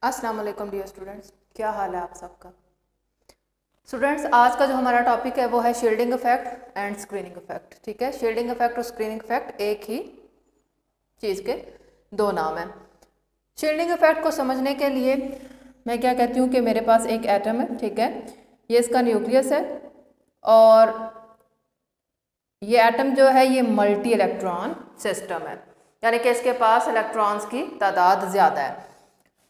अस्सलाम वालेकुम dear students, क्या हाल है आप सबका। स्टूडेंट्स, आज का जो हमारा टॉपिक है वो है shielding effect and screening effect. ठीक है, शील्डिंग इफेक्ट और स्क्रीनिंग इफेक्ट एक ही चीज़ के दो नाम हैं। शील्डिंग इफेक्ट को समझने के लिए मैं क्या कहती हूँ कि मेरे पास एक एटम है, ठीक है, ये इसका न्यूक्लियस है और ये एटम जो है ये मल्टी इलेक्ट्रॉन सिस्टम है, यानी कि इसके पास इलेक्ट्रॉन्स की तादाद ज़्यादा है।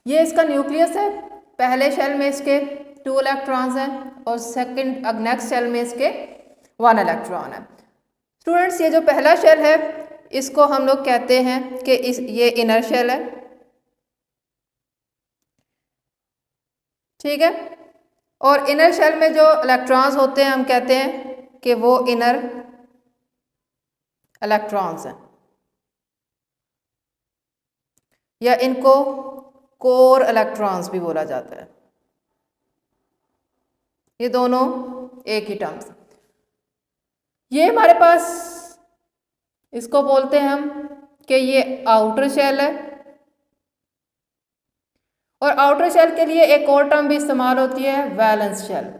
ये इसका न्यूक्लियस है, पहले शेल में इसके 2 इलेक्ट्रॉन्स हैं और सेकंड नेक्स्ट शेल में इसके 1 इलेक्ट्रॉन है। स्टूडेंट्स, ये जो पहला शेल है इसको हम लोग कहते हैं कि ये इनर शेल है, ठीक है, और इनर शेल में जो इलेक्ट्रॉन्स होते हैं हम कहते हैं कि वो इनर इलेक्ट्रॉन्स हैं, या इनको कोर इलेक्ट्रॉन्स भी बोला जाता है। ये दोनों एक ही टर्म्स। ये हमारे पास इसको बोलते हैं हम कि ये आउटर शेल है, और आउटर शेल के लिए एक और टर्म भी इस्तेमाल होती है, वैलेंस शेल।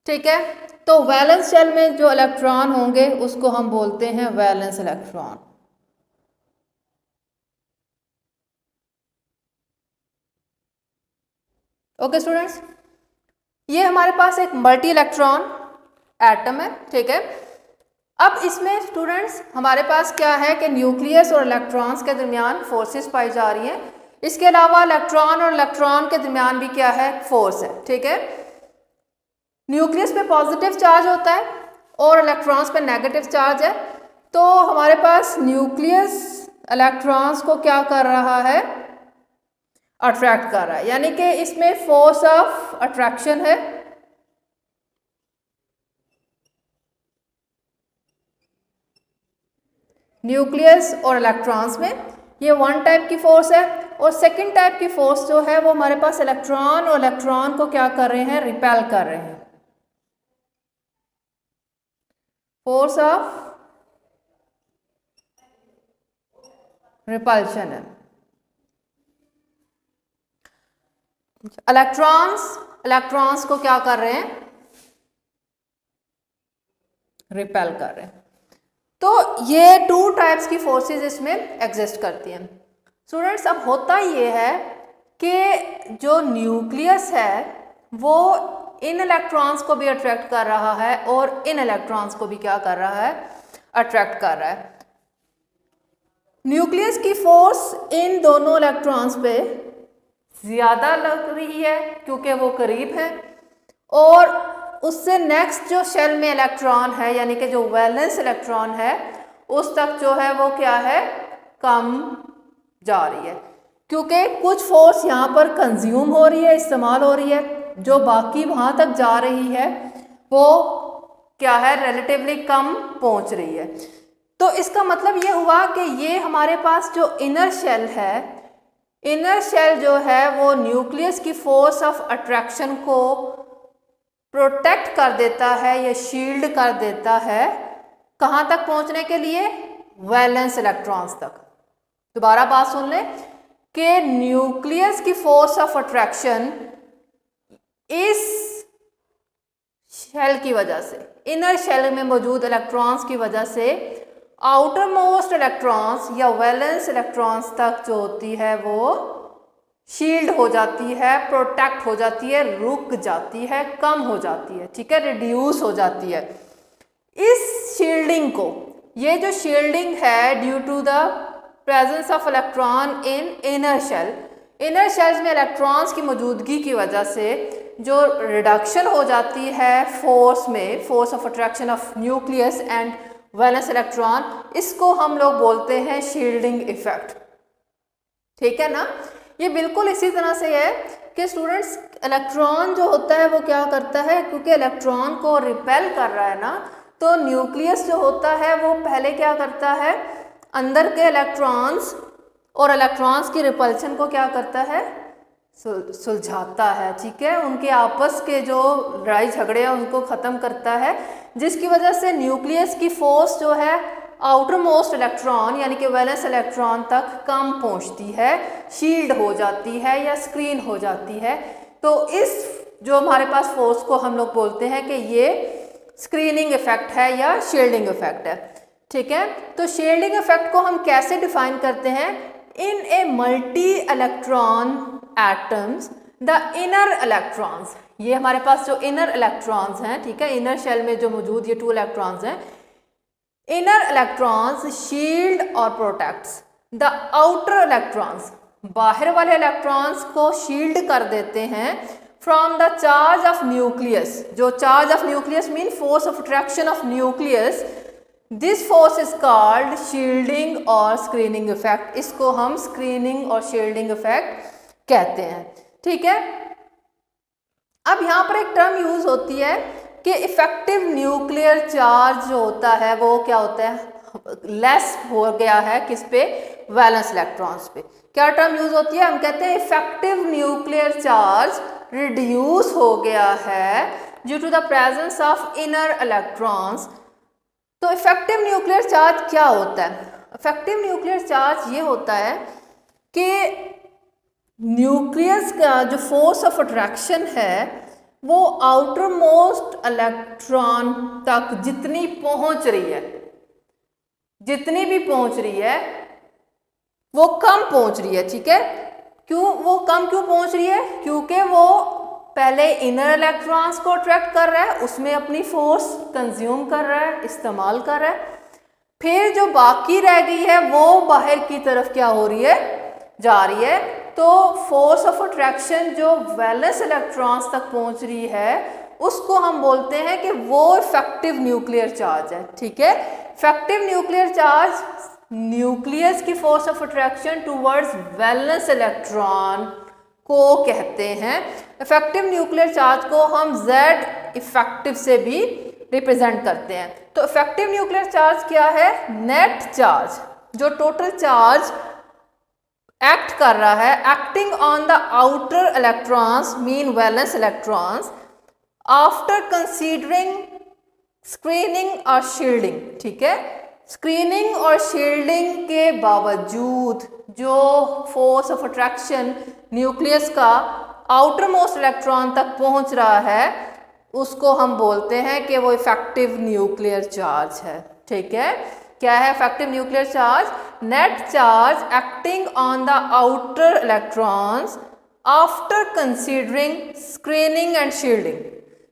ठीक है, तो वैलेंस शेल में जो इलेक्ट्रॉन होंगे उसको हम बोलते हैं वैलेंस इलेक्ट्रॉन। ओके स्टूडेंट्स, ये हमारे पास एक मल्टी इलेक्ट्रॉन एटम है, ठीक है। अब इसमें स्टूडेंट्स हमारे पास क्या है कि न्यूक्लियस और इलेक्ट्रॉन्स के दरमियान फोर्सेस पाई जा रही हैं। इसके अलावा इलेक्ट्रॉन और इलेक्ट्रॉन के दरमियान भी क्या है, फोर्स है, ठीक है। न्यूक्लियस पे पॉजिटिव चार्ज होता है और इलेक्ट्रॉन्स पे नेगेटिव चार्ज है। तो हमारे पास न्यूक्लियस इलेक्ट्रॉन्स को क्या कर रहा है, अट्रैक्ट कर रहा है, यानी कि इसमें फोर्स ऑफ अट्रैक्शन है। न्यूक्लियस और इलेक्ट्रॉन्स में ये वन टाइप की फोर्स है, और सेकंड टाइप की फोर्स जो है वो हमारे पास इलेक्ट्रॉन और इलेक्ट्रॉन को क्या कर रहे हैं, रिपेल कर रहे हैं। फोर्स ऑफ रिपल्शन है। इलेक्ट्रॉन्स को क्या कर रहे हैं, रिपेल कर रहे हैं। तो ये 2 टाइप्स की फोर्सेस इसमें एग्जिस्ट करती हैं। स्टूडेंट्स, अब होता ये है कि जो न्यूक्लियस है वो इन इलेक्ट्रॉन्स को भी अट्रैक्ट कर रहा है और इन इलेक्ट्रॉन्स को भी क्या कर रहा है, अट्रैक्ट कर रहा है। न्यूक्लियस की फोर्स इन दोनों इलेक्ट्रॉन्स पे ज़्यादा लग रही है क्योंकि वो करीब है, और उससे नेक्स्ट जो शेल में इलेक्ट्रॉन है, यानी कि जो वैलेंस इलेक्ट्रॉन है, उस तक जो है वो क्या है, कम जा रही है, क्योंकि कुछ फोर्स यहाँ पर कंज्यूम हो रही है, इस्तेमाल हो रही है, जो बाकी वहाँ तक जा रही है वो क्या है, रिलेटिवली कम पहुँच रही है। तो इसका मतलब ये हुआ कि ये हमारे पास जो इनर शेल है, इनर शेल जो है वो न्यूक्लियस की फोर्स ऑफ अट्रैक्शन को प्रोटेक्ट कर देता है या शील्ड कर देता है, कहाँ तक पहुँचने के लिए, वैलेंस इलेक्ट्रॉन्स तक। दोबारा बात सुन लें कि न्यूक्लियस की फोर्स ऑफ अट्रैक्शन इस शेल की वजह से, इनर शेल में मौजूद इलेक्ट्रॉन्स की वजह से आउटर मोस्ट इलेक्ट्रॉन्स या वैलेंस इलेक्ट्रॉन्स तक जो होती है वो शील्ड हो जाती है, प्रोटेक्ट हो जाती है, रुक जाती है, कम हो जाती है, ठीक है, रिड्यूस हो जाती है। इस शील्डिंग को, ये जो शील्डिंग है due to the presence of electron in inner shell, inner shells में इलेक्ट्रॉन्स की मौजूदगी की वजह से जो रिडक्शन हो जाती है फोर्स में, force of attraction of nucleus and valence electron, इसको हम लोग बोलते हैं शील्डिंग इफेक्ट, ठीक है ना। ये बिल्कुल इसी तरह से है कि स्टूडेंट्स, इलेक्ट्रॉन जो होता है वो क्या करता है, क्योंकि इलेक्ट्रॉन को रिपेल कर रहा है ना, तो न्यूक्लियस जो होता है वो पहले क्या करता है, अंदर के इलेक्ट्रॉन्स और इलेक्ट्रॉन्स की रिपल्शन को क्या करता है, सुलझाता है, ठीक है, उनके आपस के जो लड़ाई झगड़े हैं उनको ख़त्म करता है, जिसकी वजह से न्यूक्लियस की फोर्स जो है आउटर मोस्ट इलेक्ट्रॉन यानी कि वैलेंस इलेक्ट्रॉन तक कम पहुंचती है, शील्ड हो जाती है या स्क्रीन हो जाती है। तो इस जो हमारे पास फोर्स को हम लोग बोलते हैं कि ये स्क्रीनिंग इफेक्ट है या शील्डिंग इफेक्ट है। ठीक है, तो शील्डिंग इफेक्ट को हम कैसे डिफाइन करते हैं? In a multi electron atoms the inner electrons, ये हमारे पास जो इनर इलेक्ट्रॉन्स हैं, ठीक है, इनर शेल में जो मौजूद ये 2 इलेक्ट्रॉन्स हैं, इनर इलेक्ट्रॉन्स शील्ड और प्रोटेक्ट्स द आउटर इलेक्ट्रॉन्स, बाहर वाले इलेक्ट्रॉन्स को शील्ड कर देते हैं from the charge of nucleus. जो charge of nucleus mean force of attraction of nucleus, this force is called shielding और स्क्रीनिंग इफेक्ट। इसको हम स्क्रीनिंग और शील्डिंग इफेक्ट कहते हैं। ठीक है, अब यहाँ पर एक टर्म यूज होती है कि इफेक्टिव न्यूक्लियर चार्ज जो होता है वो क्या होता है? लेस हो गया है किस पे? वैलेंस इलेक्ट्रॉन्स पे। क्या टर्म यूज होती है? हम कहते हैं इफेक्टिव न्यूक्लियर चार्ज रिड्यूस हो गया है due to the presence of inner electrons. तो इफेक्टिव न्यूक्लियर चार्ज क्या होता है? इफेक्टिव न्यूक्लियर चार्ज ये होता है कि न्यूक्लियस का जो फोर्स ऑफ अट्रैक्शन है वो आउटर मोस्ट इलेक्ट्रॉन तक जितनी पहुंच रही है, जितनी भी पहुंच रही है वो कम पहुंच रही है। ठीक है, क्यों वो कम क्यों पहुंच रही है? क्योंकि वो पहले इनर इलेक्ट्रॉन्स को अट्रैक्ट कर रहा है, उसमें अपनी फोर्स कंज्यूम कर रहा है, इस्तेमाल कर रहा है, फिर जो बाकी रह गई है वो बाहर की तरफ क्या हो रही है? जा रही है। तो फोर्स ऑफ अट्रैक्शन जो वैलेंस इलेक्ट्रॉन्स तक पहुंच रही है उसको हम बोलते हैं कि वो इफेक्टिव न्यूक्लियर चार्ज है। ठीक है, इफेक्टिव न्यूक्लियर चार्ज न्यूक्लियस की force of attraction towards valence electron को कहते हैं। इफेक्टिव न्यूक्लियर चार्ज को हम Z इफेक्टिव से भी रिप्रेजेंट करते हैं। तो इफेक्टिव न्यूक्लियर चार्ज क्या है? नेट चार्ज, जो टोटल चार्ज एक्ट कर रहा है, acting on the outer electrons mean valence electrons after considering screening और शील्डिंग। ठीक है, स्क्रीनिंग और शील्डिंग के बावजूद जो फोर्स ऑफ अट्रैक्शन न्यूक्लियस का आउटर मोस्ट इलेक्ट्रॉन तक पहुंच रहा है उसको हम बोलते हैं कि वो इफेक्टिव न्यूक्लियर चार्ज है। ठीक है, क्या है effective nuclear charge? Net charge acting on the outer electrons after considering screening and shielding.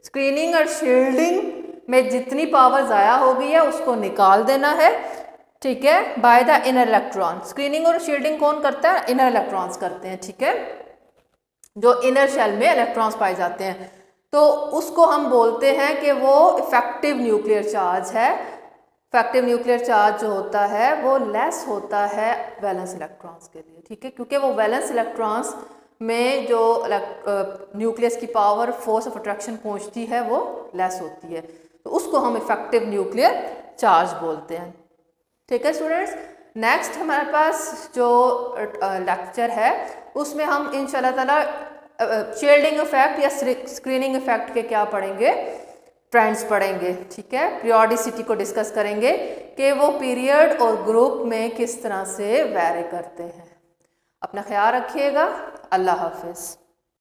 Screening और शील्डिंग में जितनी पावर ज़ाया हो गई है उसको निकाल देना है। ठीक है, by the inner electron. Screening और शील्डिंग कौन करता है? इनर इलेक्ट्रॉन्स करते हैं। ठीक है, जो इनर शेल में इलेक्ट्रॉन्स पाए जाते हैं, तो उसको हम बोलते हैं कि वो इफेक्टिव न्यूक्लियर चार्ज है। इफेक्टिव न्यूक्लियर चार्ज जो होता है वो लेस होता है वैलेंस इलेक्ट्रॉन्स के लिए। ठीक है, क्योंकि वो वैलेंस इलेक्ट्रॉन्स में जो न्यूक्लियस की पावर फोर्स ऑफ अट्रैक्शन पहुंचती है वो लेस होती है, तो उसको हम इफेक्टिव न्यूक्लियर चार्ज बोलते हैं। ठीक है स्टूडेंट्स, नेक्स्ट हमारे पास जो लेक्चर है उसमें हम इंशाल्लाह ताला शील्डिंग इफेक्ट या स्क्रीनिंग इफेक्ट के क्या पढ़ेंगे? ट्रेंड्स पढ़ेंगे। ठीक है, पीरियोडिसिटी को डिस्कस करेंगे कि वो पीरियड और ग्रुप में किस तरह से वैरी करते हैं। अपना ख्याल रखिएगा। अल्लाह हाफिज़।